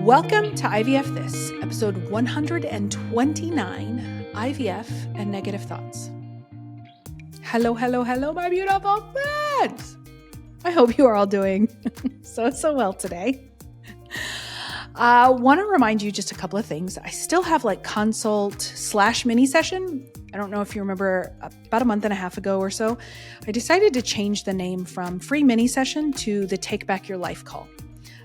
Welcome to IVF This, episode 129, IVF and Negative Thoughts. Hello, my beautiful friends. I hope you are all doing so well today. I want to remind you just a couple of things. I still have consult/mini session. I don't know if you remember about a month and a half ago or so, I decided to change the name from free mini session to the Take Back Your Life call.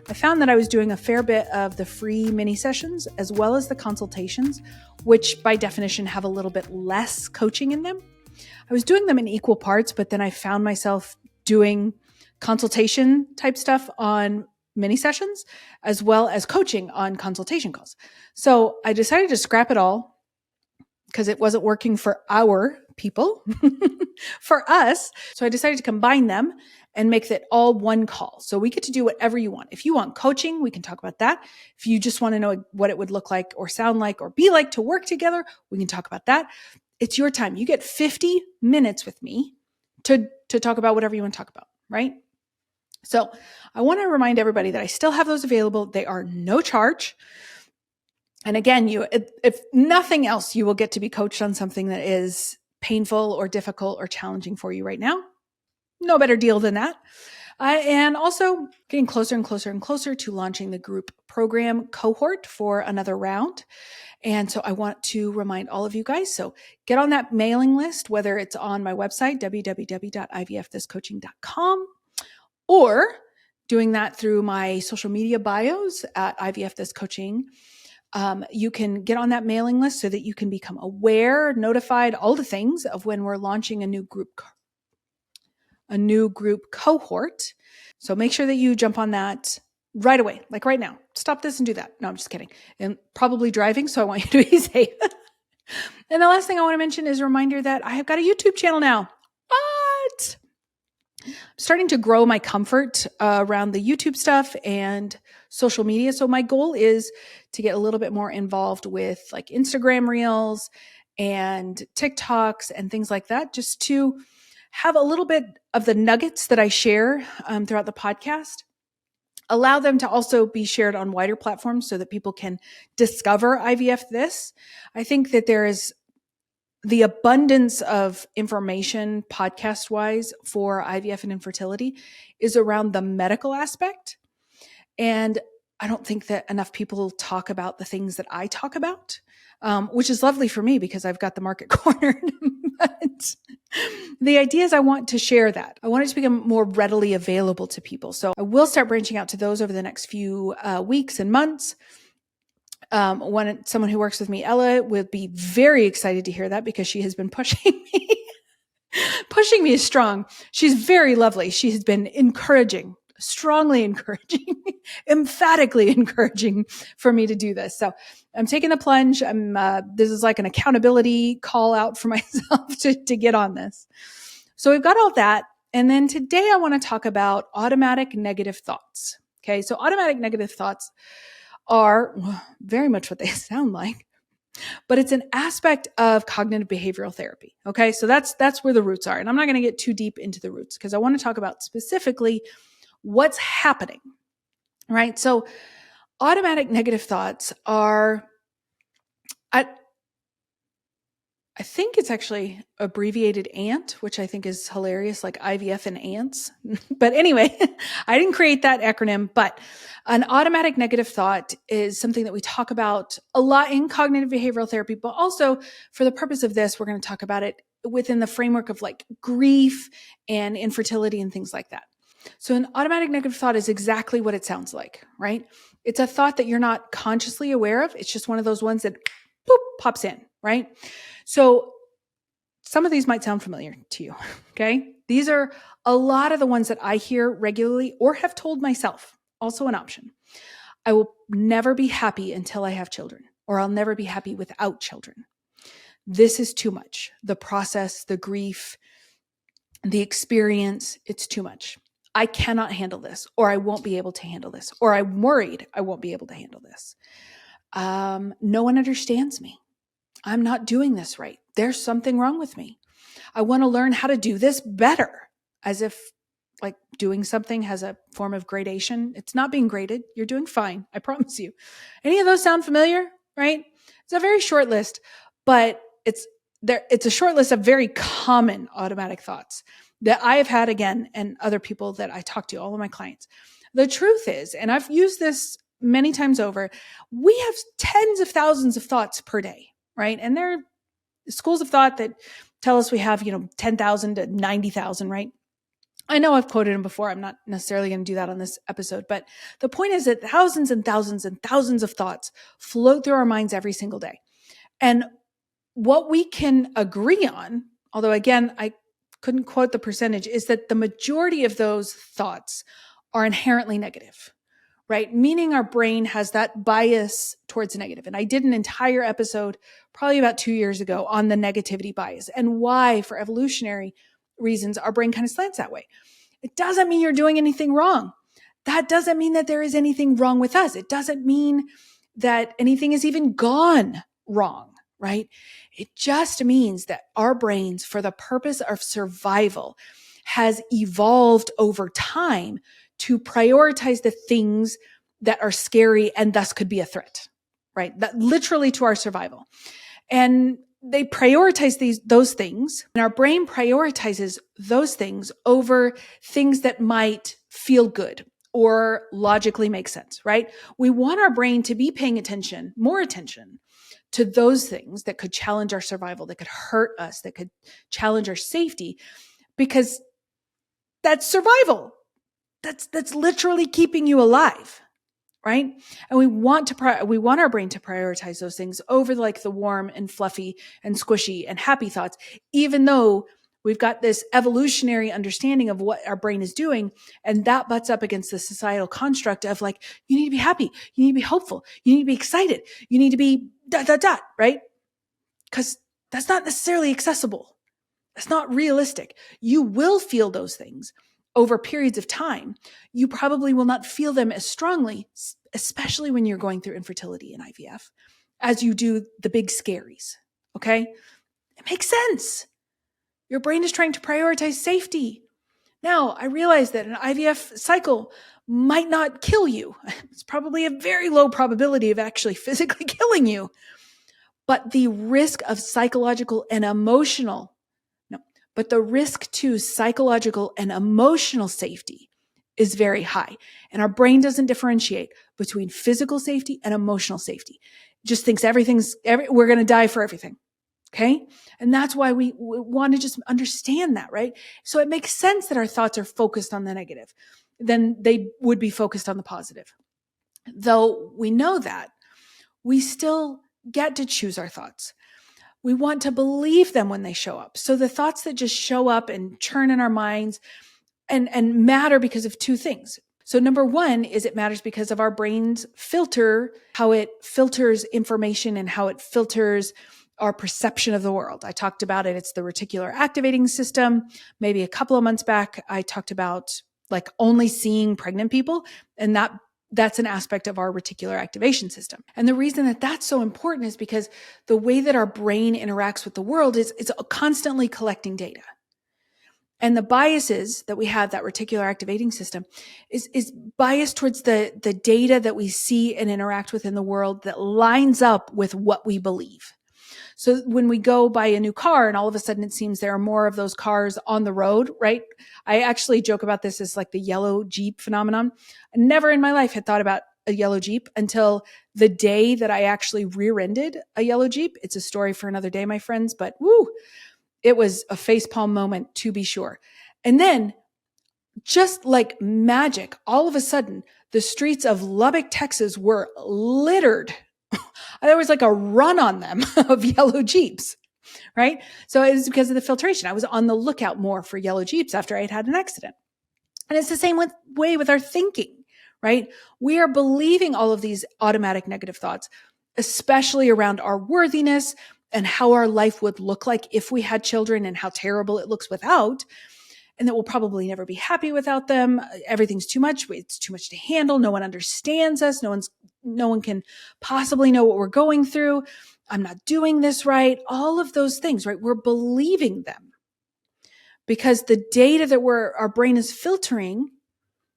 I found that I was doing a fair bit of the free mini sessions as well as the consultations, which by definition have a little bit less coaching in them. I was doing them in equal parts, but then I found myself doing consultation type stuff on mini sessions as well as coaching on consultation calls. So I decided to scrap it all because it wasn't working for our people, for us. So I decided to combine them and make it all one call. So we get to do whatever you want. If you want coaching, we can talk about that. If you just want to know what it would look like or sound like or be like to work together, we can talk about that. It's your time. You get 50 minutes with me to talk about whatever you want to talk about, right? So I want to remind everybody that I still have those available. They are no charge. And again, if nothing else, you will get to be coached on something that is painful or difficult or challenging for you right now. No better deal than that. And also getting closer and closer and closer to launching the group program cohort for another round. And so I want to remind all of you guys, so get on that mailing list, whether it's on my website, www.ivfthiscoaching.com, or doing that through my social media bios at IVF This Coaching. You can get on that mailing list so that you can become aware, notified, all the things of when we're launching a new group cohort. So make sure that you jump on that right away, like right now. Stop this and do that. No, I'm just kidding. And probably driving, so I want you to be safe. And the last thing I want to mention is a reminder that I have got a YouTube channel now. What? I'm starting to grow my comfort around the YouTube stuff and social media. So my goal is to get a little bit more involved with like Instagram Reels and TikToks and things like that, just to have a little bit of the nuggets that I share throughout the podcast, allow them to also be shared on wider platforms so that people can discover IVF This. I think that there is the abundance of information podcast-wise for IVF and infertility is around the medical aspect. And I don't think that enough people talk about the things that I talk about, which is lovely for me because I've got the market cornered. But the idea is I want to share that. I want it to become more readily available to people. So I will start branching out to those over the next few weeks and months. Someone who works with me, Ella, will be very excited to hear that because she has been pushing me. Pushing me is strong. She's very lovely. She has been encouraging, strongly encouraging, emphatically encouraging for me to do this. So I'm taking the plunge. This is like an accountability call out for myself to get on this. So we've got all that. And then today I want to talk about automatic negative thoughts. Okay. So automatic negative thoughts are very much what they sound like, but it's an aspect of cognitive behavioral therapy. Okay. So that's where the roots are. And I'm not going to get too deep into the roots because I want to talk about specifically what's happening, right? So automatic negative thoughts are, I think it's actually abbreviated ANT, which I think is hilarious, like IVF and ants. But anyway, I didn't create that acronym, but an automatic negative thought is something that we talk about a lot in cognitive behavioral therapy, but also for the purpose of this, we're going to talk about it within the framework of like grief and infertility and things like that. So an automatic negative thought is exactly what it sounds like, right? It's a thought that you're not consciously aware of. It's just one of those ones that boop, pops in, right? So some of these might sound familiar to you, okay? These are a lot of the ones that I hear regularly or have told myself, also an option. I will never be happy until I have children, or I'll never be happy without children. This is too much. The process, the grief, the experience, it's too much. I cannot handle this, or I won't be able to handle this, or I'm worried I won't be able to handle this. No one understands me. I'm not doing this right. There's something wrong with me. I want to learn how to do this better, as if like doing something has a form of gradation. It's not being graded. You're doing fine. I promise you. Any of those sound familiar, right? It's a very short list, but it's a short list of very common automatic thoughts that I have had again, and other people that I talk to, all of my clients. The truth is, and I've used this many times over, we have tens of thousands of thoughts per day, right? And there are schools of thought that tell us we have, 10,000 to 90,000, right? I know I've quoted them before. I'm not necessarily going to do that on this episode, but the point is that thousands and thousands and thousands of thoughts float through our minds every single day. And what we can agree on, although again, I couldn't quote the percentage, is that the majority of those thoughts are inherently negative, right? Meaning our brain has that bias towards negative. And I did an entire episode probably about 2 years ago on the negativity bias and why, for evolutionary reasons, our brain kind of slants that way. It doesn't mean you're doing anything wrong. That doesn't mean that there is anything wrong with us. It doesn't mean that anything is even gone wrong, right? It just means that our brains, for the purpose of survival, has evolved over time to prioritize the things that are scary and thus could be a threat, right? That literally to our survival. And they prioritize those things, and our brain prioritizes those things over things that might feel good or logically make sense, right? We want our brain to be paying attention, more attention to those things that could challenge our survival, that could hurt us, that could challenge our safety, because that's survival. That's literally keeping you alive, right? And we want our brain to prioritize those things over like the warm and fluffy and squishy and happy thoughts, even though we've got this evolutionary understanding of what our brain is doing, and that butts up against the societal construct of like, you need to be happy, you need to be hopeful, you need to be excited, you need to be ... right? Because that's not necessarily accessible. That's not realistic. You will feel those things over periods of time. You probably will not feel them as strongly, especially when you're going through infertility and IVF, as you do the big scaries. Okay? It makes sense. Your brain is trying to prioritize safety. Now, I realize that an IVF cycle might not kill you. It's probably a very low probability of actually physically killing you. But the risk of psychological and emotional But the risk to psychological and emotional safety is very high. And our brain doesn't differentiate between physical safety and emotional safety. It just thinks we're going to die for everything. Okay. And that's why we want to just understand that, right? So it makes sense that our thoughts are focused on the negative. Then they would be focused on the positive. Though we know that, we still get to choose our thoughts. We want to believe them when they show up. So the thoughts that just show up and churn in our minds and matter because of two things. So number one is it matters because of our brain's filter, how it filters information and how it filters our perception of the world. I talked about it. It's the reticular activating system. Maybe a couple of months back, I talked about like only seeing pregnant people, and that's an aspect of our reticular activation system. And the reason that that's so important is because the way that our brain interacts with the world is it's constantly collecting data. And the biases that we have, that reticular activating system, is biased towards the data that we see and interact with in the world that lines up with what we believe. So when we go buy a new car and all of a sudden it seems there are more of those cars on the road, right? I actually joke about this as like the yellow Jeep phenomenon. I never in my life had thought about a yellow Jeep until the day that I actually rear-ended a yellow Jeep. It's a story for another day, my friends, but woo, it was a facepalm moment to be sure. And then just like magic, all of a sudden the streets of Lubbock, Texas were littered. There was like a run on them of yellow Jeeps, right? So it was because of the filtration. I was on the lookout more for yellow Jeeps after I had had an accident. And it's the same way with our thinking, right? We are believing all of these automatic negative thoughts, especially around our worthiness and how our life would look like if we had children and how terrible it looks without, and that we'll probably never be happy without them. Everything's too much. It's too much to handle. No one understands us. No one can possibly know what we're going through. I'm not doing this right. All of those things, right? We're believing them because the data that our brain is filtering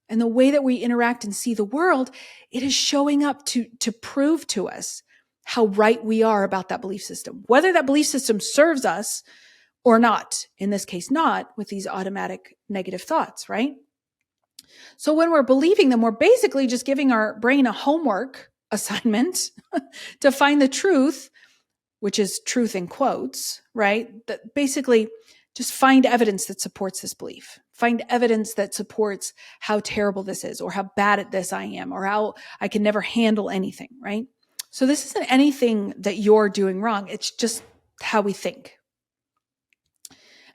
and the way that we interact and see the world, it is showing up to prove to us how right we are about that belief system, whether that belief system serves us or not. In this case, not with these automatic negative thoughts, right? So when we're believing them, we're basically just giving our brain a homework assignment to find the truth, which is truth in quotes, right? That basically just find evidence that supports this belief. Find evidence that supports how terrible this is, or how bad at this I am, or how I can never handle anything, right? So this isn't anything that you're doing wrong. It's just how we think.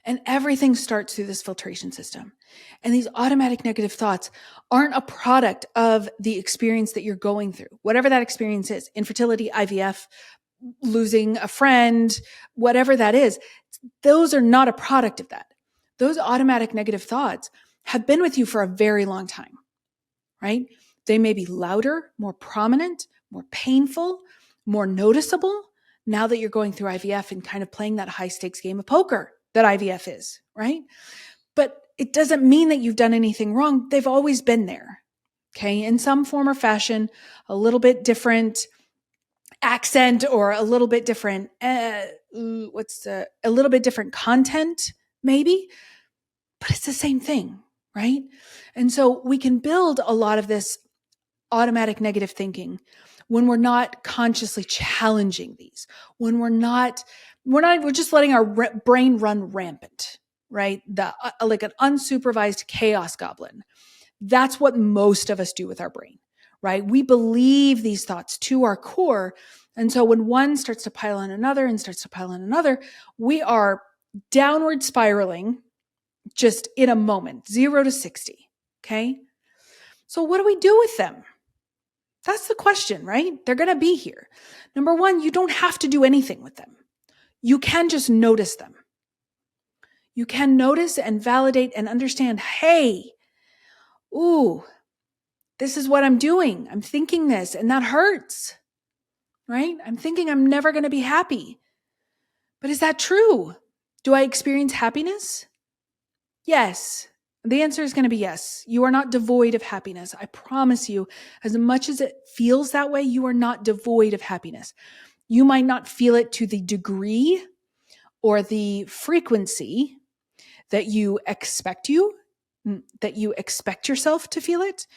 And everything starts through this filtration system. And these automatic negative thoughts aren't a product of the experience that you're going through, whatever that experience is, infertility, IVF, losing a friend, whatever that is. Those are not a product of that. Those automatic negative thoughts have been with you for a very long time, right? They may be louder, more prominent, more painful, more noticeable now that you're going through IVF and kind of playing that high stakes game of poker that IVF is, right? But it doesn't mean that you've done anything wrong. They've always been there, okay? In some form or fashion, a little bit different accent or a little bit different, a little bit different content, maybe, but it's the same thing, right? And so we can build a lot of this automatic negative thinking when we're not consciously challenging these, when we're just letting our brain run rampant, right? Like an unsupervised chaos goblin. That's what most of us do with our brain, right? We believe these thoughts to our core. And so when one starts to pile on another and starts to pile on another, we are downward spiraling just in a moment, 0 to 60. Okay. So what do we do with them? That's the question, right? They're going to be here. Number one, you don't have to do anything with them. You can just notice them. You can notice and validate and understand, hey, ooh, this is what I'm doing. I'm thinking this, and that hurts, right? I'm thinking I'm never going to be happy. But is that true? Do I experience happiness? Yes. The answer is going to be yes. You are not devoid of happiness. I promise you, as much as it feels that way, you are not devoid of happiness. You might not feel it to the degree or the frequency that you expect yourself to feel it,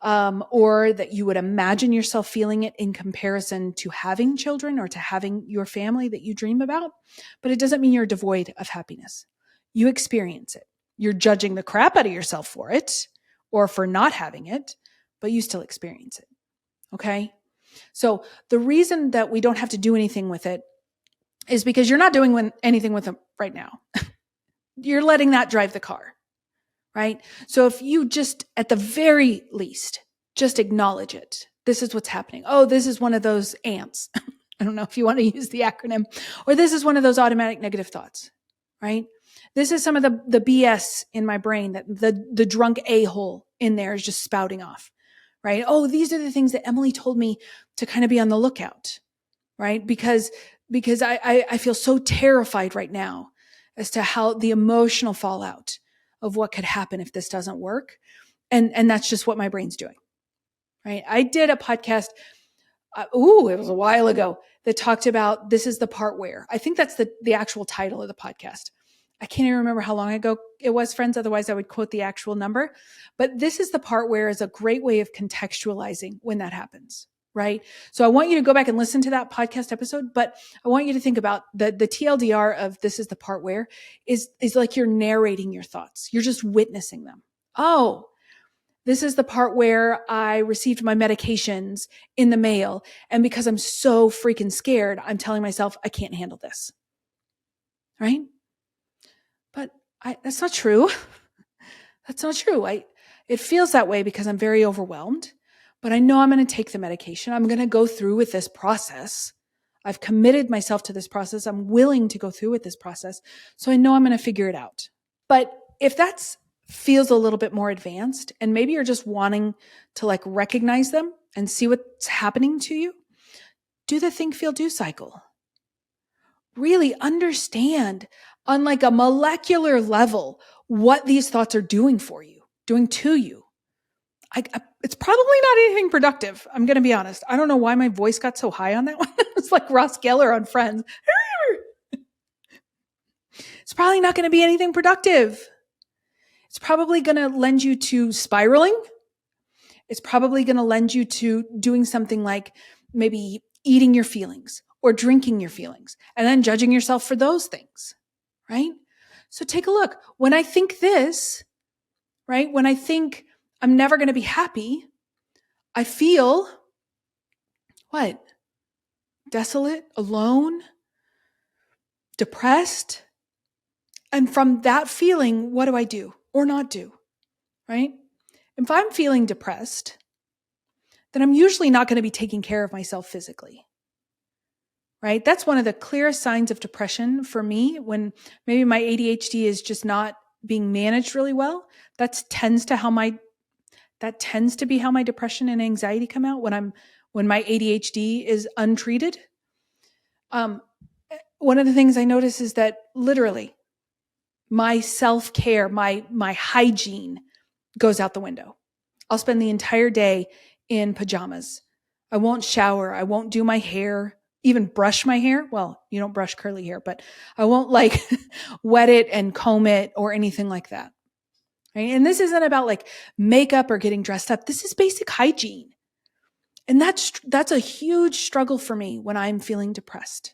or that you would imagine yourself feeling it in comparison to having children or to having your family that you dream about. But it doesn't mean you're devoid of happiness. You experience it. You're judging the crap out of yourself for it or for not having it, but you still experience it. Okay? So the reason that we don't have to do anything with it is because you're not doing anything with them right now. You're letting that drive the car, right? So if you just, at the very least, just acknowledge it. This is what's happening. Oh, this is one of those ants. I don't know if you want to use the acronym. Or this is one of those automatic negative thoughts, right? This is some of the BS in my brain that the drunk a-hole in there is just spouting off, right? Oh, these are the things that Emily told me to kind of be on the lookout, right? Because I feel so terrified right now as to how the emotional fallout of what could happen if this doesn't work. And that's just what my brain's doing, right? I did a podcast, it was a while ago, that talked about this is the part where. I think that's the actual title of the podcast. I can't even remember how long ago it was, friends. Otherwise, I would quote the actual number. But this is the part where is a great way of contextualizing when that happens, right? So I want you to go back and listen to that podcast episode, but I want you to think about the TLDR of this is the part where is like you're narrating your thoughts. You're just witnessing them. Oh, this is the part where I received my medications in the mail. And because I'm so freaking scared, I'm telling myself I can't handle this, right? But that's not true. That's not true. It feels that way because I'm very overwhelmed, but I know I'm going to take the medication. I'm going to go through with this process. I've committed myself to this process. I'm willing to go through with this process. So I know I'm going to figure it out. But if that feels a little bit more advanced and maybe you're just wanting to like recognize them and see what's happening to you, do the think, feel, do cycle. Really understand on like a molecular level what these thoughts are doing for you, doing to you. It's probably not anything productive. I'm going to be honest. I don't know why my voice got so high on that one. It's like Ross Geller on Friends. It's probably not going to be anything productive. It's probably going to lend you to spiraling. It's probably going to lend you to doing something like maybe eating your feelings or drinking your feelings and then judging yourself for those things, right? So take a look. When I think this, right? When I think I'm never going to be happy, I feel what? Desolate, alone, depressed. And from that feeling, what do I do or not do, right? If I'm feeling depressed, then I'm usually not going to be taking care of myself physically, right? That's one of the clearest signs of depression for me when maybe my ADHD is just not being managed really well. That tends to be how my depression and anxiety come out when my ADHD is untreated. One of the things I notice is that literally my self-care, my hygiene goes out the window. I'll spend the entire day in pajamas. I won't shower. I won't do my hair, even brush my hair. Well, you don't brush curly hair, but I won't like wet it and comb it or anything like that. Right? And this isn't about like makeup or getting dressed up. This is basic hygiene. And that's a huge struggle for me when I'm feeling depressed.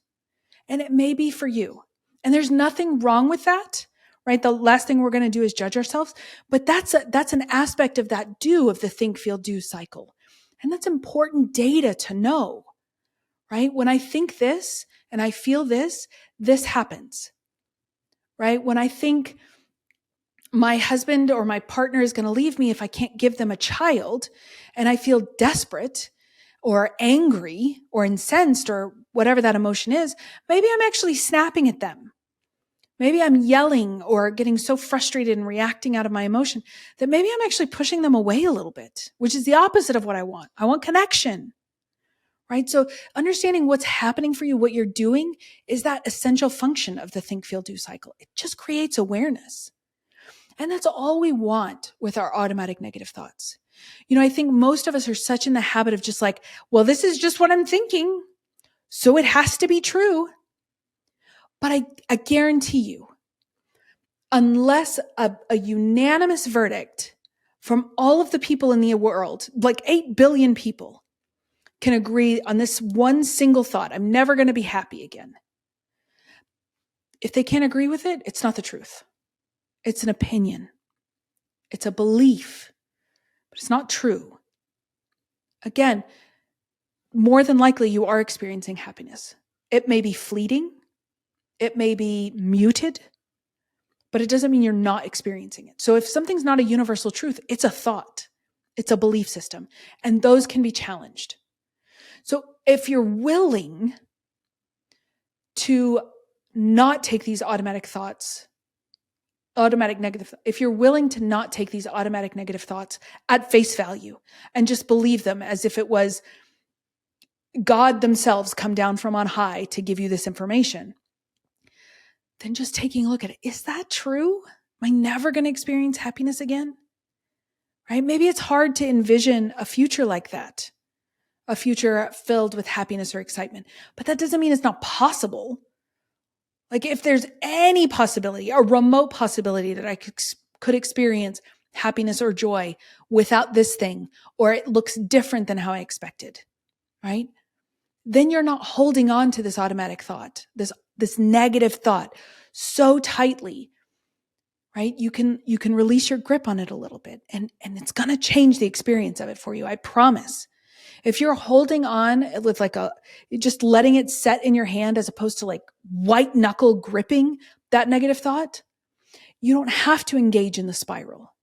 And it may be for you. And there's nothing wrong with that, right? The last thing we're going to do is judge ourselves, but that's an aspect of that of the think, feel, do cycle. And that's important data to know, right? When I think this and I feel this happens, right? When I think my husband or my partner is going to leave me if I can't give them a child and I feel desperate or angry or incensed or whatever that emotion is, maybe I'm actually snapping at them. Maybe I'm yelling or getting so frustrated and reacting out of my emotion that maybe I'm actually pushing them away a little bit, which is the opposite of what I want. I want connection, right? So understanding what's happening for you, what you're doing is that essential function of the think, feel, do cycle. It just creates awareness. And that's all we want with our automatic negative thoughts. You know, I think most of us are such in the habit of just like, well, this is just what I'm thinking, so it has to be true. But I guarantee you, unless a unanimous verdict from all of the people in the world, like 8 billion people, can agree on this one single thought, I'm never going to be happy again. If they can't agree with it, it's not the truth. It's an opinion. It's a belief, but it's not true. Again, more than likely you are experiencing happiness. It may be fleeting. It may be muted, but it doesn't mean you're not experiencing it. So if something's not a universal truth, it's a thought. It's a belief system, and those can be challenged. So if you're willing to not take these if you're willing to not take these automatic negative thoughts at face value and just believe them as if it was God themselves come down from on high to give you this information, then just taking a look at it. Is that true? Am I never going to experience happiness again? Right? Maybe it's hard to envision a future like that, a future filled with happiness or excitement, but that doesn't mean it's not possible. Like if there's any possibility, a remote possibility that I could experience happiness or joy without this thing, or it looks different than how I expected, right? Then you're not holding on to this automatic thought, this negative thought so tightly, right? You can release your grip on it a little bit and it's going to change the experience of it for you. I promise. If you're holding on with like just letting it set in your hand as opposed to like white knuckle gripping that negative thought, you don't have to engage in the spiral,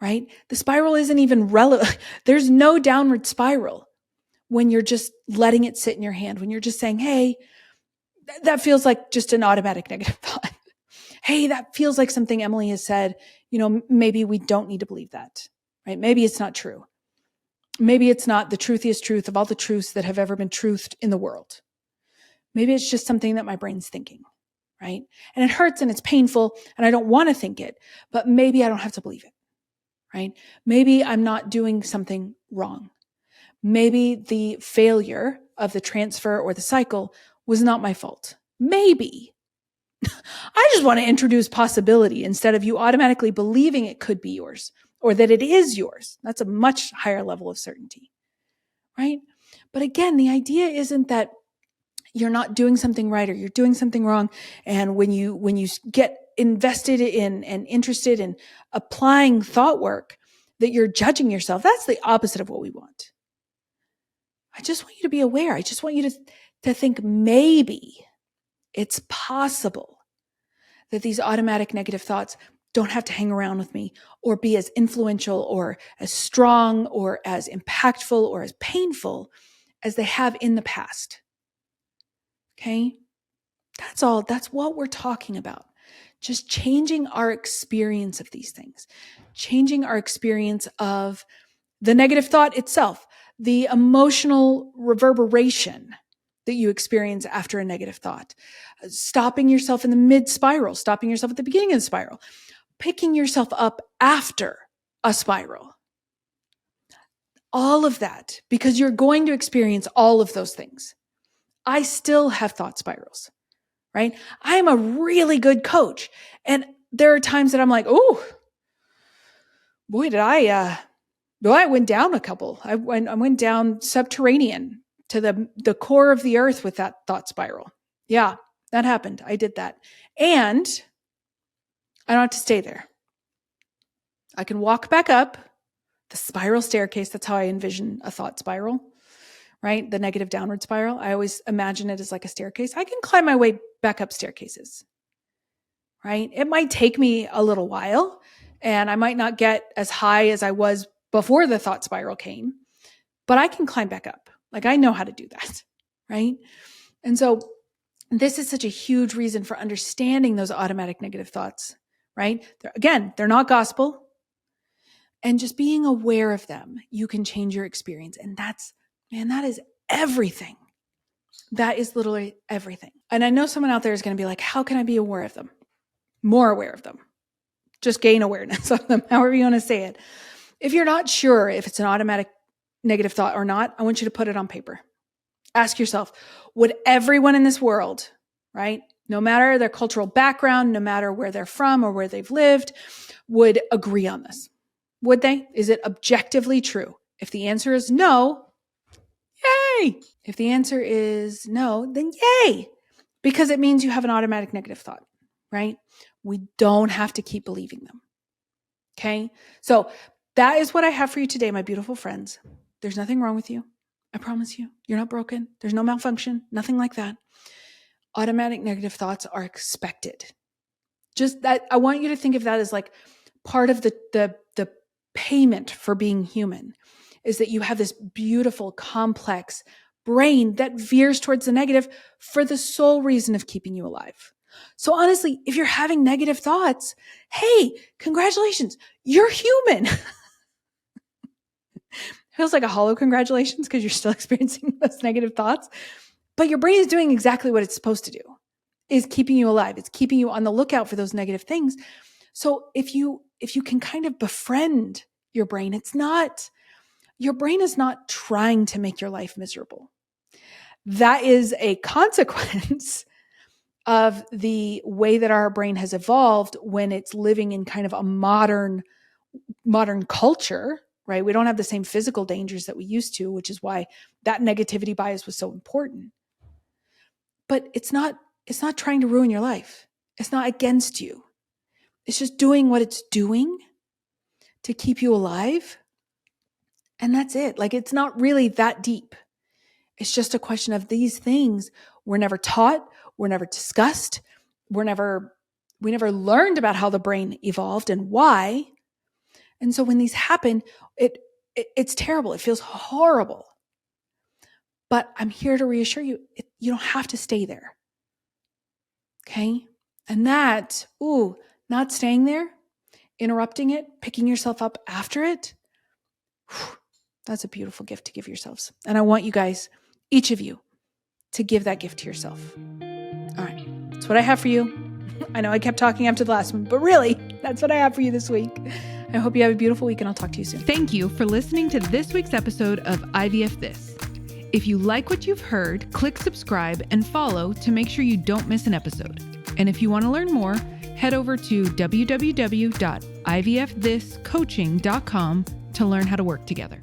right? The spiral isn't even relevant. There's no downward spiral when you're just letting it sit in your hand, when you're just saying, hey, that feels like just an automatic negative thought. Hey, that feels like something Emily has said, maybe we don't need to believe that, right? Maybe it's not true. Maybe it's not the truthiest truth of all the truths that have ever been truthed in the world. Maybe it's just something that my brain's thinking, right? And it hurts and it's painful and I don't want to think it, but maybe I don't have to believe it, right? Maybe I'm not doing something wrong. Maybe the failure of the transfer or the cycle was not my fault. Maybe. I just want to introduce possibility instead of you automatically believing it could be yours or that it is yours. That's a much higher level of certainty, right? But again, the idea isn't that you're not doing something right or you're doing something wrong. And when you get invested in and interested in applying thought work, that you're judging yourself. That's the opposite of what we want. I just want you to be aware. I just want you to think maybe it's possible that these automatic negative thoughts don't have to hang around with me or be as influential or as strong or as impactful or as painful as they have in the past. Okay? That's all. That's what we're talking about. Just changing our experience of these things, changing our experience of the negative thought itself, the emotional reverberation that you experience after a negative thought, stopping yourself in the mid spiral, stopping yourself at the beginning of the spiral, picking yourself up after a spiral. All of that, because you're going to experience all of those things. I still have thought spirals, right? I'm a really good coach. And there are times that I'm like, oh, boy, I went down a couple. I went down subterranean to the core of the earth with that thought spiral. Yeah, that happened. I did that. And I don't have to stay there. I can walk back up the spiral staircase. That's how I envision a thought spiral, right? The negative downward spiral. I always imagine it as like a staircase. I can climb my way back up staircases, right? It might take me a little while and I might not get as high as I was before the thought spiral came, but I can climb back up. Like I know how to do that, right? And so this is such a huge reason for understanding those automatic negative thoughts, right? They're not gospel. And just being aware of them, you can change your experience. And that is everything. That is literally everything. And I know someone out there is going to be like, how can I be aware of them? More aware of them. Just gain awareness of them, however you want to say it. If you're not sure if it's an automatic negative thought or not, I want you to put it on paper. Ask yourself, would everyone in this world, right, no matter their cultural background, no matter where they're from or where they've lived, would agree on this? Would they? Is it objectively true? If the answer is no, yay. If the answer is no, then yay, because it means you have an automatic negative thought, right? We don't have to keep believing them. Okay? So that is what I have for you today, my beautiful friends. There's nothing wrong with you. I promise you. You're not broken. There's no malfunction, nothing like that. Automatic negative thoughts are expected. Just that, I want you to think of that as like part of the payment for being human, is that you have this beautiful, complex brain that veers towards the negative for the sole reason of keeping you alive. So honestly, if you're having negative thoughts, hey, congratulations, you're human. Feels like a hollow congratulations because you're still experiencing those negative thoughts, but your brain is doing exactly what it's supposed to do, is keeping you alive. It's keeping you on the lookout for those negative things. So if you can kind of befriend your brain, your brain is not trying to make your life miserable. That is a consequence of the way that our brain has evolved when it's living in kind of a modern culture, right? We don't have the same physical dangers that we used to, which is why that negativity bias was so important. But it's not trying to ruin your life. It's not against you. It's just doing what it's doing to keep you alive. And that's it. Like, it's not really that deep. It's just a question of these things were never taught, were never discussed, we never learned about how the brain evolved and why. And so when these happen, it's terrible. It feels horrible. But I'm here to reassure you, you don't have to stay there. Okay? And that, not staying there, interrupting it, picking yourself up after it, that's a beautiful gift to give yourselves. And I want you guys, each of you, to give that gift to yourself. All right, let's what I have for you. I know I kept talking after the last one, but really, that's what I have for you this week. I hope you have a beautiful week, and I'll talk to you soon. Thank you for listening to this week's episode of IVF This. If you like what you've heard, click subscribe and follow to make sure you don't miss an episode. And if you want to learn more, head over to www.ivfthiscoaching.com to learn how to work together.